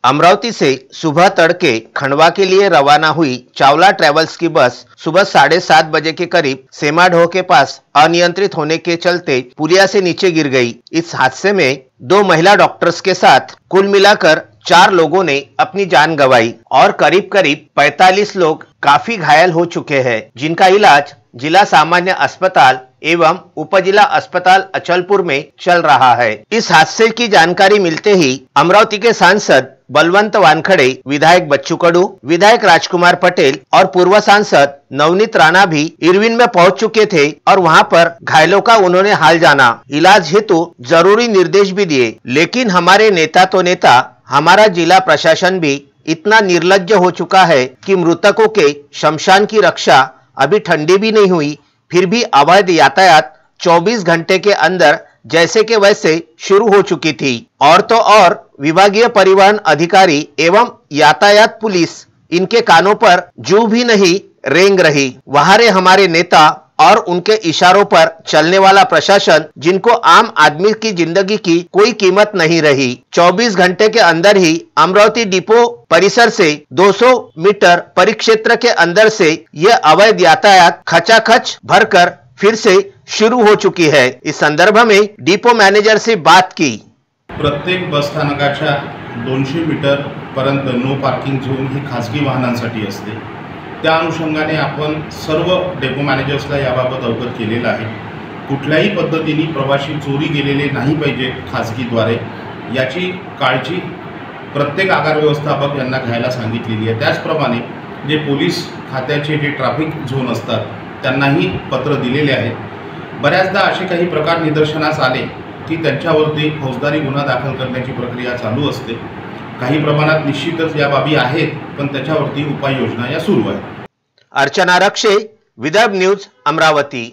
अमरावती से सुबह तड़के खंडवा के लिए रवाना हुई चावला ट्रेवल्स की बस सुबह 7:30 बजे के करीब सेमाढो के पास अनियंत्रित होने के चलते पुलिया से नीचे गिर गई। इस हादसे में 2 महिला डॉक्टर्स के साथ कुल मिलाकर 4 लोगों ने अपनी जान गंवाई और करीब करीब 45 लोग काफी घायल हो चुके हैं, जिनका इलाज जिला सामान्य अस्पताल एवं उपजिला अस्पताल अचलपुर में चल रहा है। इस हादसे की जानकारी मिलते ही अमरावती के सांसद बलवंत वानखड़े, विधायक बच्चू कडू, विधायक राजकुमार पटेल और पूर्व सांसद नवनीत राणा भी इरविन में पहुंच चुके थे और वहां पर घायलों का उन्होंने हाल जाना, इलाज हेतु जरूरी निर्देश भी दिए। लेकिन हमारे नेता तो नेता, हमारा जिला प्रशासन भी इतना निर्लज्ज हो चुका है कि मृतकों के शमशान की रक्षा अभी ठंडी भी नहीं हुई, फिर भी अवैध यातायात 24 घंटे के अंदर जैसे के वैसे शुरू हो चुकी थी। और तो और विभागीय परिवहन अधिकारी एवं यातायात पुलिस इनके कानों पर जू भी नहीं रेंग रही। वहां रे हमारे नेता और उनके इशारों पर चलने वाला प्रशासन, जिनको आम आदमी की जिंदगी की कोई कीमत नहीं रही। 24 घंटे के अंदर ही अमरावती डिपो परिसर से 200 मीटर परिक्षेत्र के अंदर से यह अवैध यातायात खचाखच भरकर फिर से शुरू हो चुकी है। इस संदर्भ में डिपो मैनेजर से बात की। प्रत्येक बस स्थानकाच्या 200 मीटर पर्यंत नो पार्किंग झोन ही खासगी वाहनांसाठी असते। त्या अनुषंगाने आपण सर्व डेपो मॅनेजर्सला याबाबत अवगत केलेलं आहे। कुठल्याही पद्धतीने प्रवासी चोरी गेलेले नाही पाहिजे खासगीद्वारे, याची काळजी प्रत्येक आगार व्यवस्थापक यांना घ्यायला सांगितलेली आहे। त्याचप्रमाणे जे पोलीस खात्याचे जे ट्रॅफिक झोन असतात त्यांनाही पत्र दिलेले आहेत। बऱ्याचदा असे काही प्रकार निदर्शनास आले की त्यांच्यावरती फौजदारी गुन्हा दाखल करण्याची प्रक्रिया चालू असते। काही प्रमाणात निश्चितच या बाबी आहेत, पण त्याच्यावरती उपाययोजना या सुरू आहेत। अर्चना रक्षे, विदर्भ न्यूज, अमरावती।